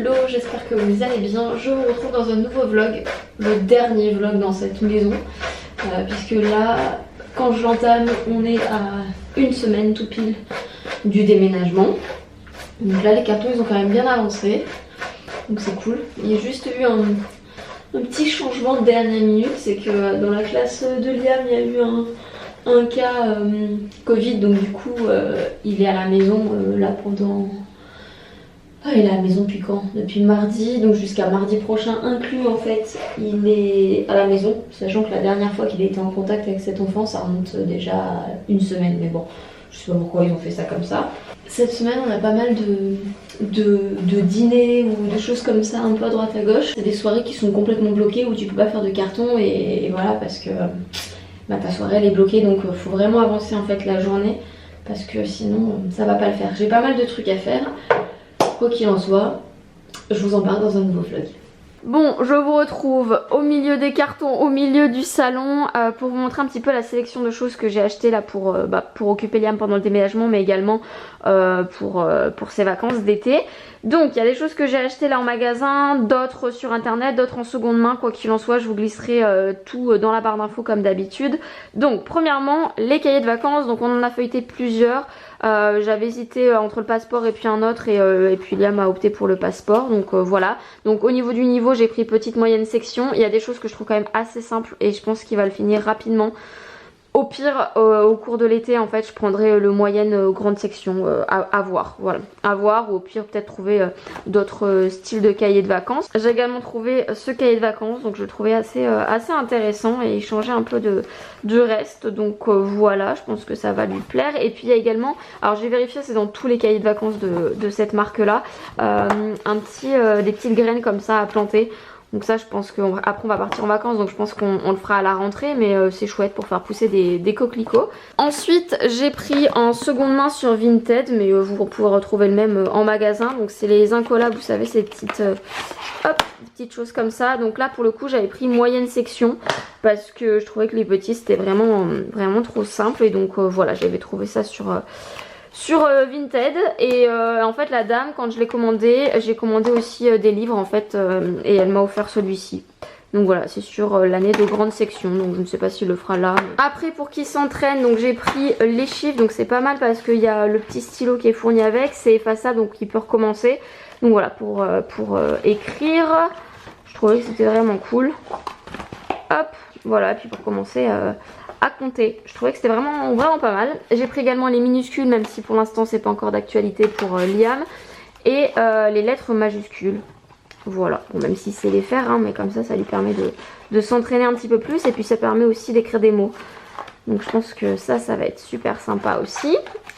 Hello, j'espère que vous allez bien. Je vous retrouve dans un nouveau vlog, le dernier vlog dans cette maison, puisque là, quand je l'entame, on est à une semaine tout pile du déménagement. Donc là, les cartons ils ont quand même bien avancé, donc c'est cool. Il y a juste eu un petit changement de dernière minute, c'est que dans la classe de Liam, il y a eu un cas Covid, donc du coup, il est à la maison là pendant... il est à la maison depuis quand? Depuis mardi, donc jusqu'à mardi prochain inclus en fait, il est à la maison, sachant que la dernière fois qu'il a été en contact avec cet enfant, ça remonte déjà à une semaine, mais bon, je sais pas pourquoi ils ont fait ça comme ça. Cette semaine, on a pas mal de dîners ou de choses comme ça, un peu à droite à gauche. C'est des soirées qui sont complètement bloquées où tu peux pas faire de carton et voilà, parce que bah, ta soirée elle est bloquée, donc faut vraiment avancer en fait la journée, parce que sinon ça va pas le faire. J'ai pas mal de trucs à faire. Quoi qu'il en soit, je vous en parle dans un nouveau vlog. Bon, je vous retrouve au milieu des cartons, au milieu du salon, pour vous montrer un petit peu la sélection de choses que j'ai achetées là pour occuper Liam pendant le déménagement, mais également pour ses vacances d'été. Donc il y a des choses que j'ai achetées là en magasin, d'autres sur internet, d'autres en seconde main. Quoi qu'il en soit, je vous glisserai tout dans la barre d'infos comme d'habitude. Donc premièrement, les cahiers de vacances, donc on en a feuilleté plusieurs. J'avais hésité entre le passeport et puis un autre, et puis Liam a opté pour le passeport, donc voilà. Donc au niveau du niveau, j'ai pris petite moyenne section. Il y a des choses que je trouve quand même assez simples et je pense qu'il va le finir rapidement. Au pire, au cours de l'été, en fait, je prendrai le moyenne grande section à voir. Voilà, à voir, ou au pire, peut-être trouver d'autres styles de cahiers de vacances. J'ai également trouvé ce cahier de vacances, donc je le trouvais assez intéressant et il changeait un peu du reste. Donc voilà, je pense que ça va lui plaire. Et puis il y a également, alors j'ai vérifié, c'est dans tous les cahiers de vacances de cette marque-là, des petites graines comme ça à planter. Donc ça je pense qu'après on va partir en vacances, donc je pense qu'on le fera à la rentrée, mais c'est chouette pour faire pousser des coquelicots. Ensuite j'ai pris en seconde main sur Vinted, mais vous pouvez retrouver le même en magasin. Donc c'est les incollables, vous savez, ces petites, des petites choses comme ça. Donc là pour le coup j'avais pris moyenne section, parce que je trouvais que les petits c'était vraiment trop simple. Et donc voilà, j'avais trouvé ça sur Vinted. Et en fait la dame, quand je l'ai commandé, j'ai commandé aussi des livres en fait, et elle m'a offert celui-ci. Donc voilà, c'est sur l'année de grande section, donc je ne sais pas s'il le fera là. Après pour qui s'entraîne, donc j'ai pris les chiffres, donc c'est pas mal parce qu'il y a le petit stylo qui est fourni avec, c'est effaçable donc il peut recommencer. Donc voilà, pour écrire, je trouvais que c'était vraiment cool. Hop, voilà, et puis pour commencer à compter, je trouvais que c'était vraiment pas mal. J'ai pris également les minuscules, même si pour l'instant c'est pas encore d'actualité pour Liam, et les lettres majuscules. Voilà, bon, même si c'est les faire, hein, mais comme ça lui permet de s'entraîner un petit peu plus, et puis ça permet aussi d'écrire des mots. Donc je pense que ça va être super sympa aussi.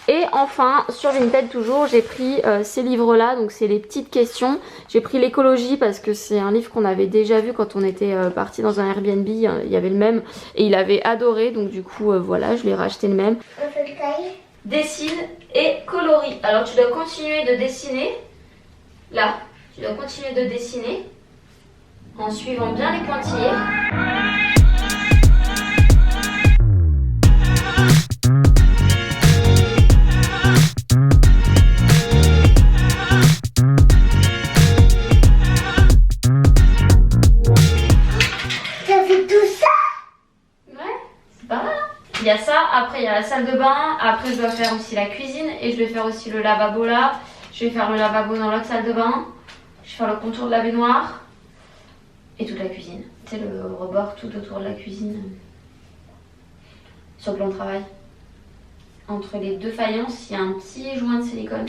Et enfin sur Vinted toujours, j'ai pris ces livres là, donc c'est les petites questions. J'ai pris l'écologie parce que c'est un livre qu'on avait déjà vu quand on était parti dans un Airbnb, il y avait le même et il avait adoré, donc du coup voilà, je lui ai racheté le même. On fait le cahier. Dessine et colorie. Alors tu dois continuer de dessiner, là, tu dois continuer de dessiner en suivant bien les pointillés. Il y a ça, après il y a la salle de bain, après je dois faire aussi la cuisine et je vais faire aussi le lavabo là. Je vais faire le lavabo dans l'autre salle de bain. Je vais faire le contour de la baignoire et toute la cuisine. Tu sais, le rebord tout autour de la cuisine sur le plan de travail. Entre les deux faïences, il y a un petit joint de silicone.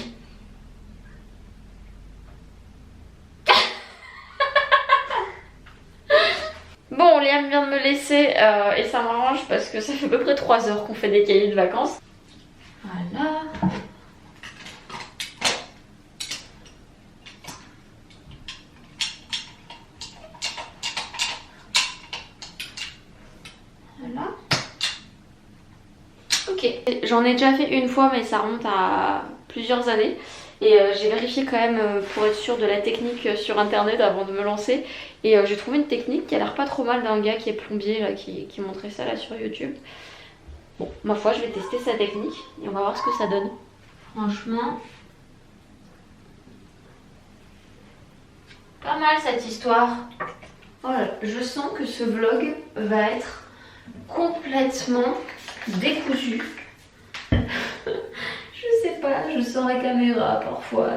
Bon, Liam vient de me laisser et ça m'arrange parce que ça fait à peu près 3 heures qu'on fait des cahiers de vacances. Voilà. Voilà. Ok, j'en ai déjà fait une fois mais ça remonte à plusieurs années. Et j'ai vérifié quand même pour être sûre de la technique sur internet avant de me lancer. Et j'ai trouvé une technique qui a l'air pas trop mal d'un gars qui est plombier là, qui montrait ça là sur YouTube. Bon, ma foi, je vais tester sa technique et on va voir ce que ça donne. Franchement, Pas mal cette histoire. Voilà, je sens que ce vlog va être complètement décousu. Je sais pas, je sors la caméra parfois,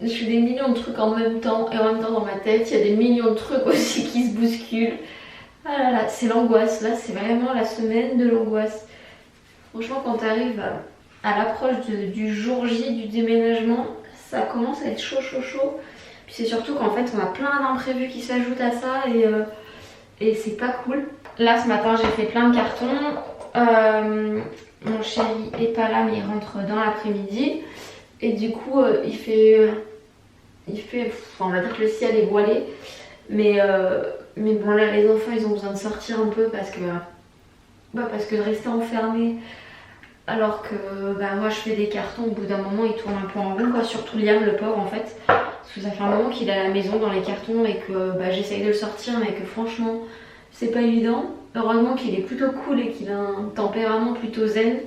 je fais des millions de trucs en même temps et en même temps dans ma tête, il y a des millions de trucs aussi qui se bousculent. Ah là là, c'est l'angoisse, là c'est vraiment la semaine de l'angoisse. Franchement quand t'arrives à l'approche du jour J du déménagement, ça commence à être chaud. Puis c'est surtout qu'en fait on a plein d'imprévus qui s'ajoutent à ça et c'est pas cool. Là ce matin j'ai fait plein de cartons. Mon chéri est pas là mais il rentre dans l'après-midi. Et du coup il fait on va dire que le ciel est voilé. Mais bon là les enfants ils ont besoin de sortir un peu parce que de rester enfermés alors que moi je fais des cartons, au bout d'un moment il tourne un peu en rond quoi, surtout Liam le pauvre en fait. Parce que ça fait un moment qu'il est à la maison dans les cartons et que j'essaye de le sortir mais que franchement c'est pas évident. Heureusement qu'il est plutôt cool et qu'il a un tempérament plutôt zen,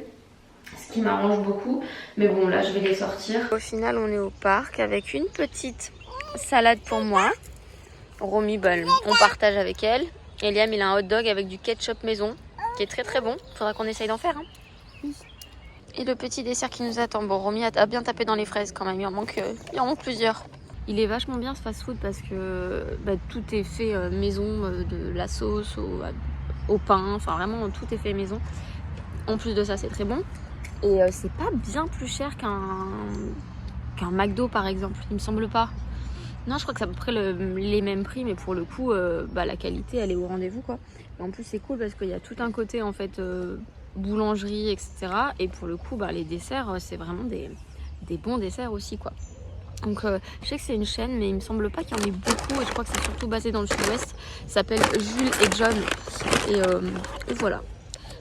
ce qui m'arrange beaucoup. Mais bon là je vais les sortir. Au final on est au parc avec une petite salade pour moi. Romy, on partage avec elle. Et Liam il a un hot dog avec du ketchup maison qui est très très bon. Faudra qu'on essaye d'en faire hein. Oui. Et le petit dessert qui nous attend. Bon, Romy a bien tapé dans les fraises quand même, il en manque plusieurs. Il est vachement bien ce fast food parce que tout est fait maison, de la sauce au pain, enfin vraiment tout est fait maison. En plus de ça c'est très bon. Et c'est pas bien plus cher qu'un McDo par exemple, il me semble pas. Non, je crois que c'est à peu près les mêmes prix, mais pour le coup, la qualité elle est au rendez-vous quoi. Et en plus c'est cool parce qu'il y a tout un côté en fait boulangerie, etc. Et pour le coup, les desserts, c'est vraiment des bons desserts aussi, quoi. Donc, je sais que c'est une chaîne, mais il me semble pas qu'il y en ait beaucoup. Et je crois que c'est surtout basé dans le sud-ouest. Ça s'appelle Jules et John. Et voilà.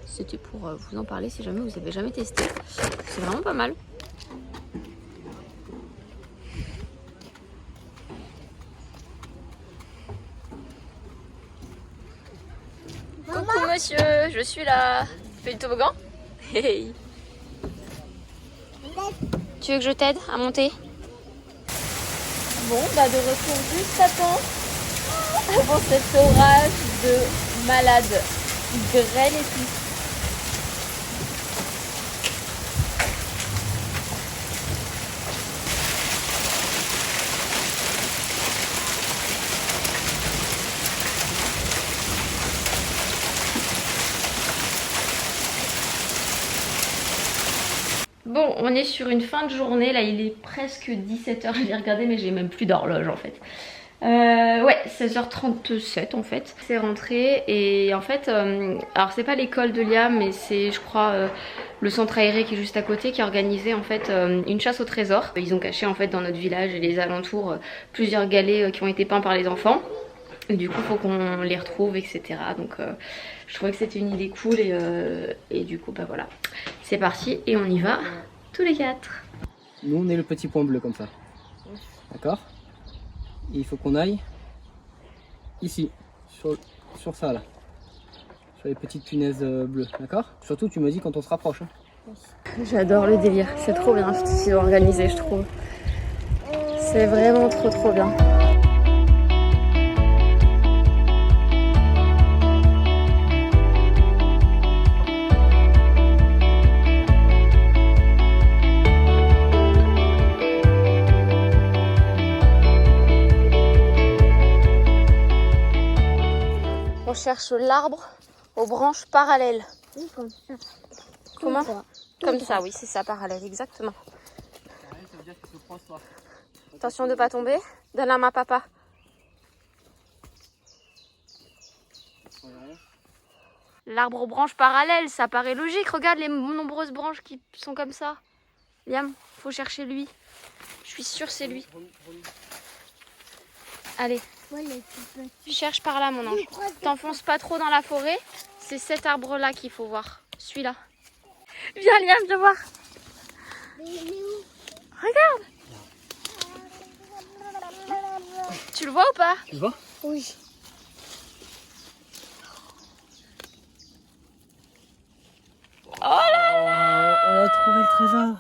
C'était pour vous en parler si jamais vous avez jamais testé. C'est vraiment pas mal. Coucou monsieur, je suis là. Fais le toboggan. Hey. Tu veux que je t'aide à monter? Bon, de retour juste à temps avant cet orage de malade. Grêle et tout. Bon, on est sur une fin de journée, là il est presque 17h, je l'ai regardé mais j'ai même plus d'horloge en fait. Ouais, 16h37 en fait. C'est rentré et en fait, alors c'est pas l'école de Liam mais c'est je crois le centre aéré qui est juste à côté qui a organisé en fait une chasse au trésor. Ils ont caché en fait dans notre village et les alentours plusieurs galets qui ont été peints par les enfants. Et du coup faut qu'on les retrouve etc. Donc je trouvais que c'était une idée cool et du coup voilà. C'est parti et on y va tous les quatre. Nous on est le petit point bleu comme ça. D'accord? Et il faut qu'on aille ici, sur ça là. Sur les petites punaises bleues, d'accord? Surtout tu me dis quand on se rapproche. Hein. J'adore le délire, c'est trop bien ce qu'ils ont organisé je trouve. C'est vraiment trop bien. On cherche l'arbre aux branches parallèles. Oui, comme ça. Comment? Comme ça, droit. oui, c'est ça, parallèle, exactement. Ça veut dire qu'il se croise toi. Attention de ne pas tomber. Donne la main à papa. L'arbre aux branches parallèles, ça paraît logique. Regarde les nombreuses branches qui sont comme ça. Liam, faut chercher lui. Je suis sûre c'est lui. Allez, cherche par là mon ange. T'enfonces pas trop dans la forêt. C'est cet arbre-là qu'il faut voir. Celui-là. Viens Liam, viens voir. Regarde. Tu le vois ou pas? Tu le vois? Oui. Oh là là. On a trouvé le trésor.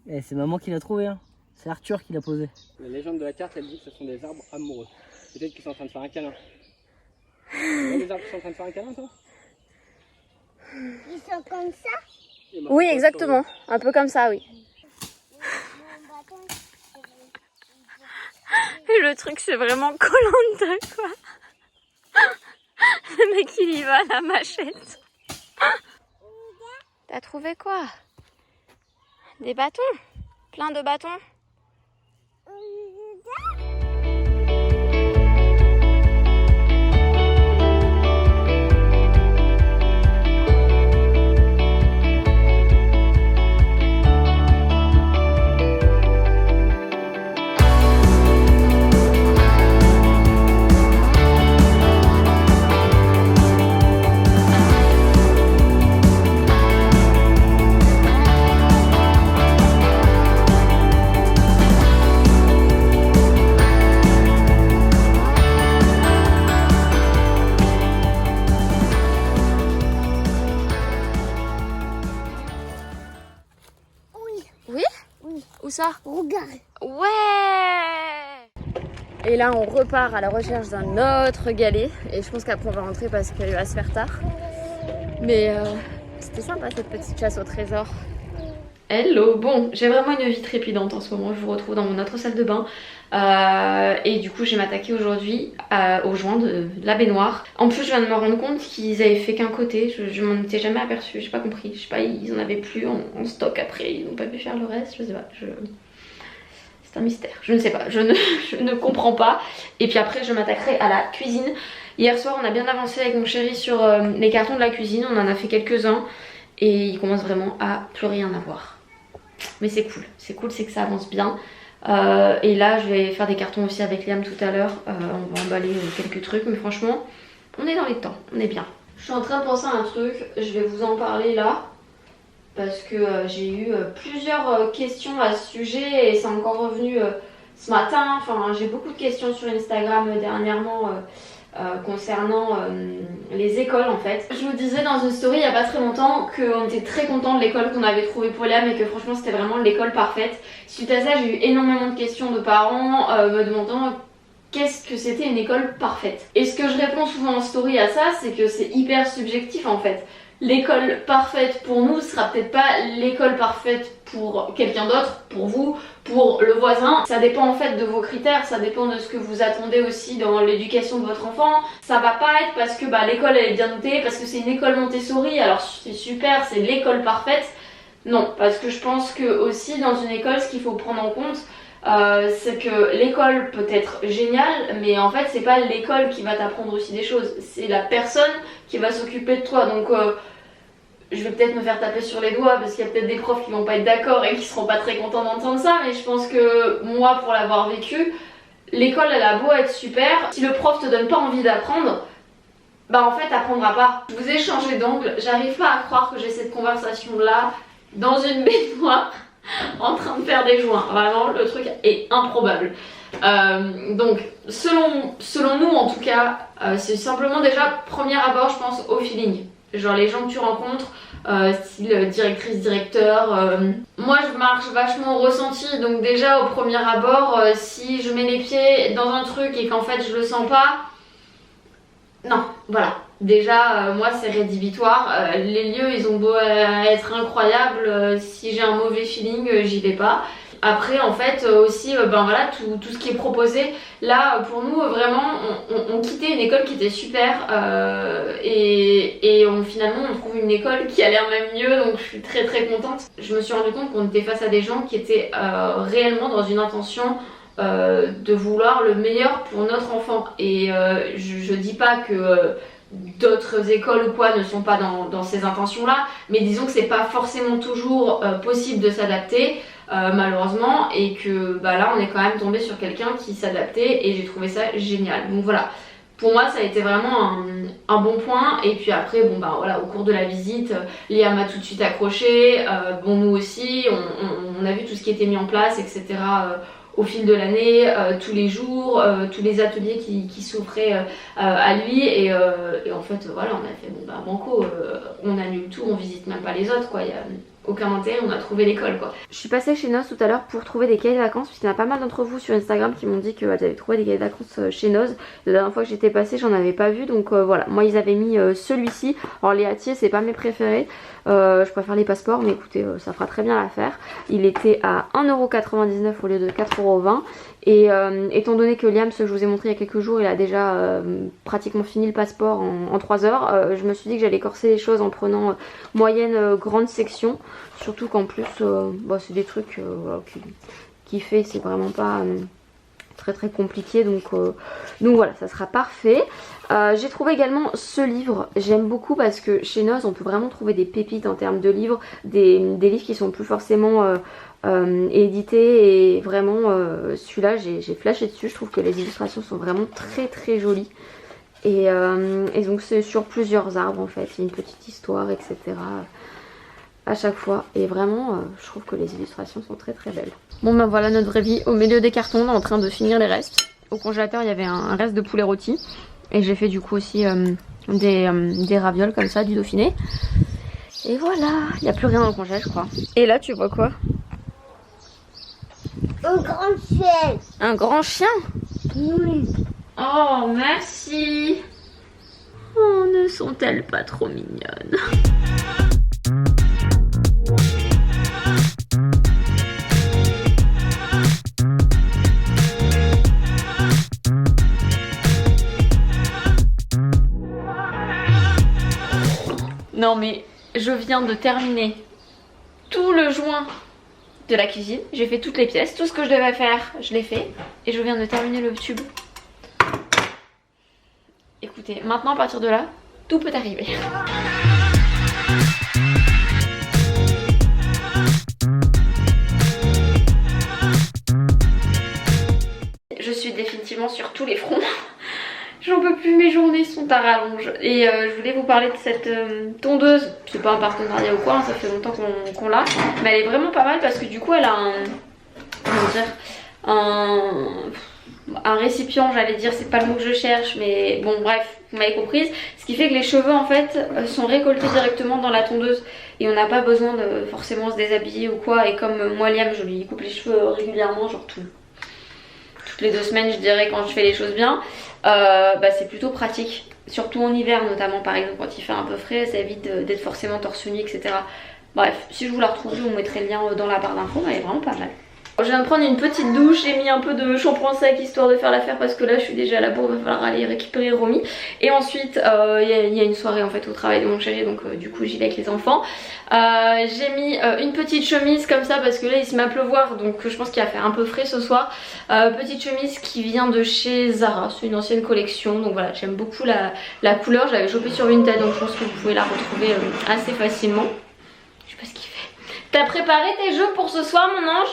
Et c'est maman qui l'a trouvé. Hein. C'est Arthur qui l'a posé. La légende de la carte, elle dit que ce sont des arbres amoureux. Peut-être qu'ils sont en train de faire un câlin. Tu vois les arbres qui sont en train de faire un câlin, toi? Ils sont comme ça? Oui, exactement. Un peu comme ça, oui. Et le truc, c'est vraiment Koh-Lanta, quoi. Le mec, il y va à la machette. T'as trouvé quoi? Des bâtons? Plein de bâtons? Où ça? Regarde. Ouais! Et là, on repart à la recherche d'un autre galet. Et je pense qu'après, on va rentrer parce qu'il va se faire tard. Mais c'était sympa cette petite chasse au trésor. Hello! Bon, j'ai vraiment une vie trépidante en ce moment. Je vous retrouve dans mon autre salle de bain. Et du coup, je vais m'attaquer aujourd'hui aux joints de la baignoire. En plus, je viens de me rendre compte qu'ils avaient fait qu'un côté. Je m'en étais jamais aperçue. J'ai pas compris. Je sais pas, ils en avaient plus en stock après. Ils n'ont pas pu faire le reste. Je sais pas. C'est un mystère. Je ne sais pas. Je ne comprends pas. Et puis après, je m'attaquerai à la cuisine. Hier soir, on a bien avancé avec mon chéri sur les cartons de la cuisine. On en a fait quelques-uns. Et il commence vraiment à plus rien avoir. Mais c'est cool. C'est cool, c'est que ça avance bien. Et là je vais faire des cartons aussi avec Liam tout à l'heure. On va emballer quelques trucs, mais franchement on est dans les temps, on est bien. Je suis en train de penser à un truc, je vais vous en parler là parce que j'ai eu plusieurs questions à ce sujet et c'est encore revenu ce matin. Enfin, j'ai beaucoup de questions sur Instagram dernièrement concernant les écoles en fait. Je vous disais dans une story il n'y a pas très longtemps qu'on était très content de l'école qu'on avait trouvée pour Liam et que franchement c'était vraiment l'école parfaite. Suite à ça, j'ai eu énormément de questions de parents me demandant qu'est-ce que c'était une école parfaite. Et ce que je réponds souvent en story à ça, c'est que c'est hyper subjectif en fait. L'école parfaite pour nous sera peut-être pas l'école parfaite pour quelqu'un d'autre, pour vous, pour le voisin. Ça dépend en fait de vos critères, ça dépend de ce que vous attendez aussi dans l'éducation de votre enfant. Ça va pas être parce que l'école elle est bien notée, parce que c'est une école Montessori, alors c'est super, c'est l'école parfaite. Non, parce que je pense que aussi dans une école, ce qu'il faut prendre en compte, c'est que l'école peut être géniale, mais en fait c'est pas l'école qui va t'apprendre aussi des choses, c'est la personne qui va s'occuper de toi. Donc je vais peut-être me faire taper sur les doigts parce qu'il y a peut-être des profs qui vont pas être d'accord et qui seront pas très contents d'entendre ça, mais je pense que moi, pour l'avoir vécu, l'école elle a beau être super, si le prof te donne pas envie d'apprendre, en fait t'apprendras pas. Je vous ai changé d'angle, j'arrive pas à croire que j'ai cette conversation là dans une baignoire en train de faire des joints. Vraiment, le truc est improbable. Donc selon nous en tout cas, c'est simplement déjà premier abord, je pense, au feeling. Genre les gens que tu rencontres, style directrice, directeur. Moi je marche vachement au ressenti, donc déjà au premier abord, si je mets les pieds dans un truc et qu'en fait je le sens pas, non, voilà. Déjà moi c'est rédhibitoire, les lieux ils ont beau être incroyables, si j'ai un mauvais feeling j'y vais pas. Après en fait aussi voilà tout ce qui est proposé là pour nous vraiment on quittait une école qui était super et finalement on trouve une école qui a l'air même mieux, donc je suis très très contente. Je me suis rendu compte qu'on était face à des gens qui étaient réellement dans une intention de vouloir le meilleur pour notre enfant et je dis pas que d'autres écoles ou quoi ne sont pas dans ces intentions là, mais disons que c'est pas forcément toujours possible de s'adapter malheureusement, et que là on est quand même tombé sur quelqu'un qui s'adaptait et j'ai trouvé ça génial. Donc voilà, pour moi ça a été vraiment un bon point. Et puis après voilà, au cours de la visite, Liam m'a tout de suite accroché, nous aussi on a vu tout ce qui était mis en place, etc. Au fil de l'année, tous les jours, tous les ateliers qui s'offraient à lui et en fait voilà, on a fait banco, on annule tout, on visite même pas les autres quoi. aucun intérêt, on a trouvé l'école quoi. Je suis passée chez Noz tout à l'heure pour trouver des cahiers de vacances, puisqu'il y en a pas mal d'entre vous sur Instagram qui m'ont dit qu'elles avaient trouvé des cahiers de vacances chez Noz. La dernière fois que j'étais passée, j'en avais pas vu, donc voilà, moi ils avaient mis celui-ci. Alors les Hatier c'est pas mes préférés, je préfère les passeports, mais écoutez ça fera très bien l'affaire. Il était à 1,99€ au lieu de 4,20€. Et étant donné que Liam, ce que je vous ai montré il y a quelques jours, il a déjà pratiquement fini le passeport en 3 heures, je me suis dit que j'allais corser les choses en prenant moyenne grande section, surtout qu'en plus c'est des trucs qu'il fait, c'est vraiment pas très compliqué, donc voilà, ça sera parfait. J'ai trouvé également ce livre, j'aime beaucoup parce que chez Noz on peut vraiment trouver des pépites en termes de livres, des livres qui sont plus forcément édité, et vraiment celui-là j'ai flashé dessus. Je trouve que les illustrations sont vraiment très jolies, et donc c'est sur plusieurs arbres en fait, il y a une petite histoire etc à chaque fois, et vraiment je trouve que les illustrations sont très belles. Bon ben voilà notre vraie vie au milieu des cartons, on est en train de finir les restes. Au congélateur il y avait un reste de poulet rôti, et j'ai fait du coup aussi des ravioles comme ça, du Dauphiné, et voilà, il n'y a plus rien dans le congèle je crois. Et là tu vois quoi? Un grand chien. Un grand chien? Oui. Oh, merci. Oh, ne sont-elles pas trop mignonnes? Non mais, je viens de terminer tout le joint de la cuisine, j'ai fait toutes les pièces, tout ce que je devais faire je l'ai fait, et je viens de terminer le tube. Écoutez, maintenant à partir de là, tout peut arriver. Je suis définitivement sur tous les fronts. J'en peux plus, mes journées sont à rallonge. Et je voulais vous parler de cette tondeuse. C'est pas un partenariat ou quoi, hein, ça fait longtemps qu'on l'a. Mais elle est vraiment pas mal parce que du coup elle a un récipient, j'allais dire, c'est pas le mot que je cherche, mais bon bref, vous m'avez comprise. Ce qui fait que les cheveux en fait sont récoltés directement dans la tondeuse, et on n'a pas besoin de forcément se déshabiller ou quoi. Et comme moi Liam, je lui coupe les cheveux régulièrement, genre toutes les 2 semaines je dirais, quand je fais les choses bien, c'est plutôt pratique, surtout en hiver notamment, par exemple quand il fait un peu frais, ça évite d'être forcément torse nu etc. Bref, si je vous la retrouve, je vous mettrai le lien dans la barre d'infos, mais elle est vraiment pas mal. Je viens de prendre une petite douche, j'ai mis un peu de shampoing sec histoire de faire l'affaire parce que là je suis déjà à la bourre, il va falloir aller récupérer Romy. Et ensuite il y a une soirée en fait au travail de mon chéri, donc du coup j'y vais avec les enfants. J'ai mis une petite chemise comme ça parce que là il se met à pleuvoir, donc je pense qu'il va faire un peu frais ce soir. Petite chemise qui vient de chez Zara, c'est une ancienne collection, donc voilà, j'aime beaucoup la couleur, je l'avais chopée sur Vinted, donc je pense que vous pouvez la retrouver assez facilement. Je sais pas ce qu'il fait. T'as préparé tes jeux pour ce soir mon ange?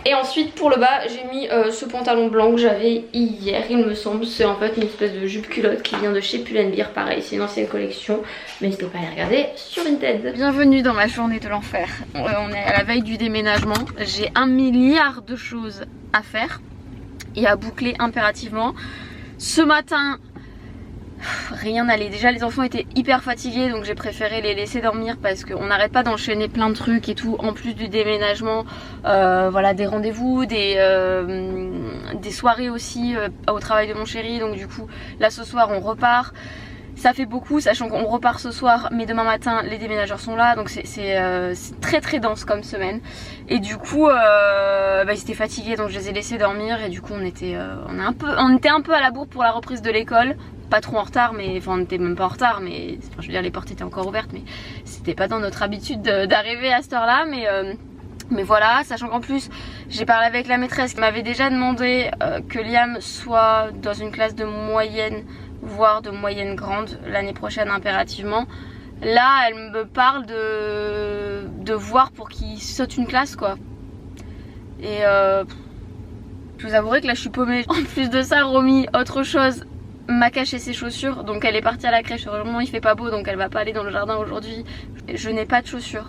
Et ensuite pour le bas j'ai mis ce pantalon blanc que j'avais hier il me semble. C'est en fait une espèce de jupe culotte qui vient de chez Pull&Bear, pareil c'est une ancienne collection, mais n'hésitez pas à aller regarder sur Vinted. Bienvenue dans ma journée de l'enfer. On est à la veille du déménagement, j'ai 1 milliard de choses à faire et à boucler impérativement. Ce matin rien n'allait, déjà les enfants étaient hyper fatigués, donc j'ai préféré les laisser dormir parce qu'on n'arrête pas d'enchaîner plein de trucs et tout, en plus du déménagement, voilà, des rendez-vous, des soirées aussi au travail de mon chéri, donc du coup là ce soir on repart. Ça fait beaucoup, sachant qu'on repart ce soir, mais demain matin les déménageurs sont là, donc c'est très dense comme semaine. Et du coup ils étaient fatigués, donc je les ai laissés dormir, et du coup on était un peu à la bourre pour la reprise de l'école. Pas trop en retard, mais enfin on n'était même pas en retard, mais enfin, je veux dire les portes étaient encore ouvertes, mais c'était pas dans notre habitude d'arriver à cette heure là, mais voilà, sachant qu'en plus j'ai parlé avec la maîtresse qui m'avait déjà demandé que Liam soit dans une classe de moyenne voire de moyenne grande l'année prochaine impérativement. Là elle me parle de voir pour qu'il saute une classe quoi, et je vous avouerai que là je suis paumée. En plus de ça, Romy, autre chose, m'a caché ses chaussures, donc elle est partie à la crèche. Heureusement il fait pas beau, donc elle va pas aller dans le jardin aujourd'hui. Je n'ai pas de chaussures,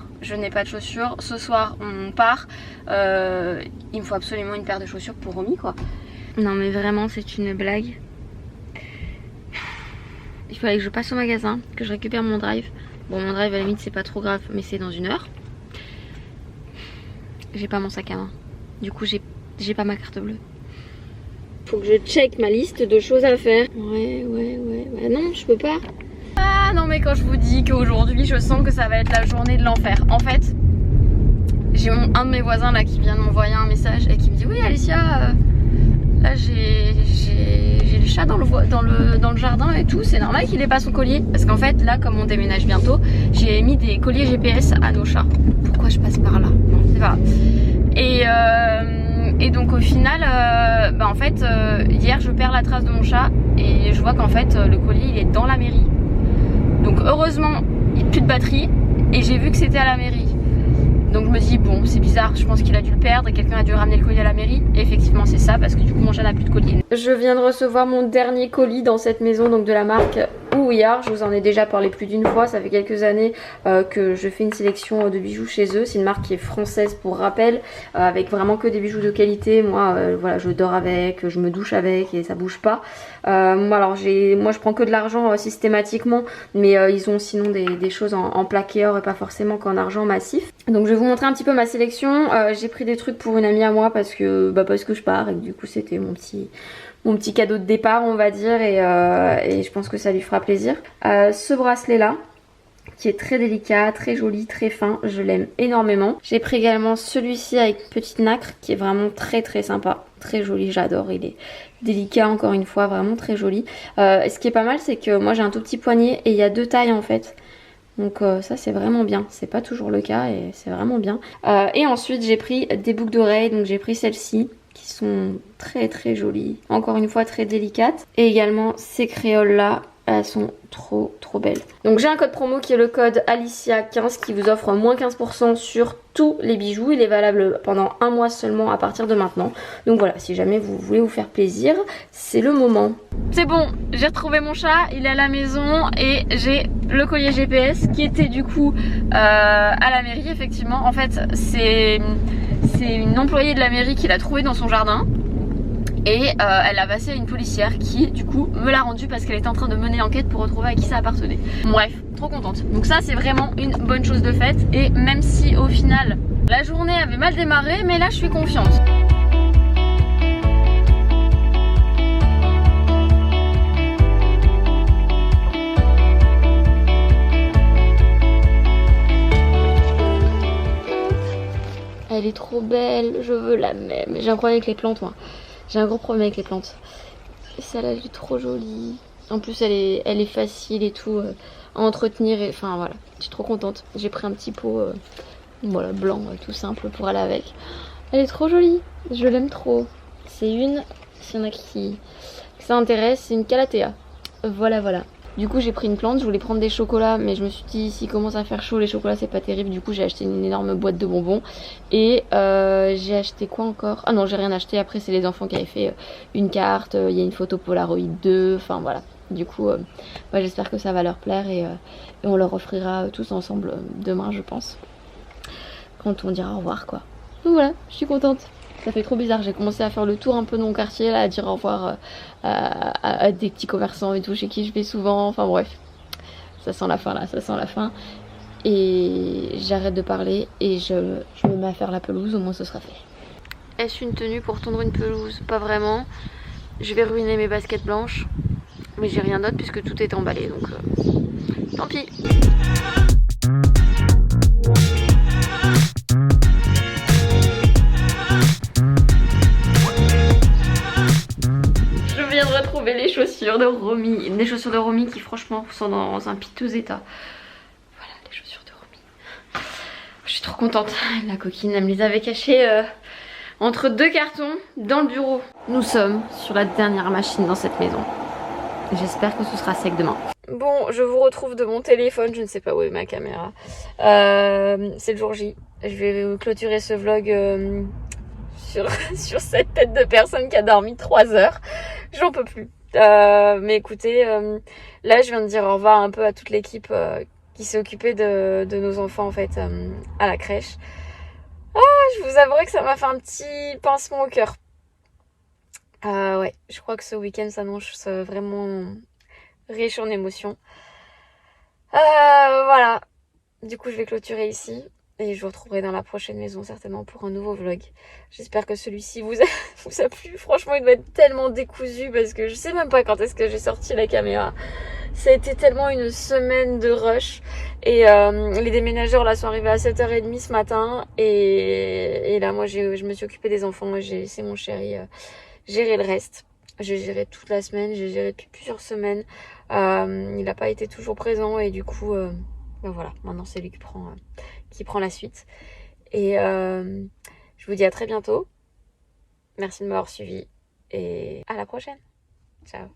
ce soir on part, il me faut absolument une paire de chaussures pour Romy quoi. Non mais vraiment c'est une blague. Il fallait que je passe au magasin, que je récupère mon drive, Bon, mon drive à la limite c'est pas trop grave, mais c'est dans 1 heure. J'ai pas mon sac à main. Du coup j'ai pas ma carte bleue. Faut que je check ma liste de choses à faire. Ouais. Bah non, je peux pas. Ah non, mais quand je vous dis qu'aujourd'hui je sens que ça va être la journée de l'enfer. En fait, j'ai un de mes voisins là qui vient de m'envoyer un message et qui me dit oui Alicia, là j'ai le chat dans le jardin et tout, c'est normal qu'il ait pas son collier. Parce qu'en fait là, comme on déménage bientôt, j'ai mis des colliers GPS à nos chats. Pourquoi je passe par là? Non, c'est pas grave. Et donc au final, en fait, hier je perds la trace de mon chat et je vois qu'en fait le collier il est dans la mairie. Donc heureusement il n'y a plus de batterie et j'ai vu que c'était à la mairie. Donc je me dis bon c'est bizarre, je pense qu'il a dû le perdre et quelqu'un a dû ramener le colis à la mairie. Et effectivement c'est ça parce que du coup mon chat n'a plus de collier. Je viens de recevoir mon dernier colis dans cette maison, donc de la marque Ouillard. Je vous en ai déjà parlé plus d'une fois, ça fait quelques années que je fais une sélection de bijoux chez eux. C'est une marque qui est française pour rappel, avec vraiment que des bijoux de qualité. Moi voilà, je dors avec, je me douche avec et ça bouge pas. Alors moi je prends que de l'argent systématiquement, mais ils ont sinon des choses en plaqué or et pas forcément qu'en argent massif. Donc je vais vous montrer un petit peu ma sélection. J'ai pris des trucs pour une amie à moi parce que je pars et que du coup c'était mon petit cadeau de départ on va dire, et je pense que ça lui fera plaisir. Ce bracelet là qui est très délicat, très joli, très fin, je l'aime énormément. J'ai pris également celui-ci avec petite nacre qui est vraiment très très sympa, très joli, j'adore, il est délicat encore une fois, vraiment très joli. Ce qui est pas mal c'est que moi j'ai un tout petit poignet et il y a 2 tailles en fait. Donc ça c'est vraiment bien, c'est pas toujours le cas et c'est vraiment bien. Et ensuite j'ai pris des boucles d'oreilles, donc j'ai pris celles-ci qui sont très très jolies, encore une fois très délicates. Et également ces créoles là, elles sont trop belles. Donc j'ai un code promo qui est le code Alicia15 qui vous offre moins 15% sur tous les bijoux. Il est valable pendant 1 mois seulement à partir de maintenant. Donc voilà, si jamais vous voulez vous faire plaisir, c'est le moment. C'est bon, j'ai retrouvé mon chat, il est à la maison et j'ai le collier GPS qui était du coup à la mairie effectivement. En fait c'est une employée de la mairie qui l'a trouvé dans son jardin. Et elle l'a passé à une policière qui du coup me l'a rendu parce qu'elle était en train de mener l'enquête pour retrouver à qui ça appartenait. Bref, trop contente. Donc ça c'est vraiment une bonne chose de faite. Et même si au final la journée avait mal démarré, mais là je suis confiante. Elle est trop belle, je veux la même. J'ai un problème avec les plantes moi. J'ai un gros problème avec les plantes. Celle-là, elle est trop jolie. En plus, elle est facile et tout à entretenir. Enfin voilà, je suis trop contente. J'ai pris un petit pot voilà, blanc, tout simple pour aller avec. Elle est trop jolie. Je l'aime trop. C'est une, s'il y en a qui ça intéresse, c'est une Calathea. Voilà. Du coup j'ai pris une plante, je voulais prendre des chocolats mais je me suis dit s'il commence à faire chaud les chocolats c'est pas terrible. Du coup j'ai acheté une énorme boîte de bonbons. Et j'ai acheté quoi encore? Ah non j'ai rien acheté, après c'est les enfants qui avaient fait une carte, il y a une photo Polaroid 2, enfin voilà. Du coup j'espère que ça va leur plaire et on leur offrira tous ensemble demain je pense. Quand on dira au revoir quoi. Donc voilà, je suis contente. Ça fait trop bizarre, j'ai commencé à faire le tour un peu de mon quartier là, à dire au revoir à des petits commerçants et tout chez qui je vais souvent, enfin bref. Ça sent la fin là, ça sent la fin. Et j'arrête de parler et je me mets à faire la pelouse, au moins ce sera fait. Est-ce une tenue pour tondre une pelouse? Pas vraiment. Je vais ruiner mes baskets blanches. Mais j'ai rien d'autre puisque tout est emballé donc tant pis. Je viens de retrouver les chaussures de Romy. Des chaussures de Romy qui franchement sont dans un piteux état. Voilà les chaussures de Romy. Je suis trop contente. La coquine elle me les avait cachées entre 2 cartons dans le bureau. Nous sommes sur la dernière machine dans cette maison. J'espère que ce sera sec demain. Bon, je vous retrouve de mon téléphone, je ne sais pas où est ma caméra. C'est le jour J. Je vais clôturer ce vlog sur cette tête de personne qui a dormi 3 heures. J'en peux plus. Mais écoutez, là je viens de dire au revoir un peu à toute l'équipe qui s'est occupée de nos enfants en fait à la crèche. Je vous avouerai que ça m'a fait un petit pincement au cœur. Ouais, je crois que ce week-end s'annonce vraiment riche en émotions. Voilà. Du coup, je vais clôturer ici. Et je vous retrouverai dans la prochaine maison certainement pour un nouveau vlog. J'espère que celui-ci vous a plu. Franchement, il doit être tellement décousu parce que je sais même pas quand est-ce que j'ai sorti la caméra. Ça a été tellement une semaine de rush. Et les déménageurs là sont arrivés à 7h30 ce matin. Et là, moi, je me suis occupée des enfants. Et j'ai laissé mon chéri gérer le reste. J'ai géré toute la semaine. J'ai géré depuis plusieurs semaines. Il n'a pas été toujours présent. Et du coup, ben voilà, maintenant c'est lui qui prend la suite. Et je vous dis à très bientôt. Merci de m'avoir suivi. Et à la prochaine. Ciao.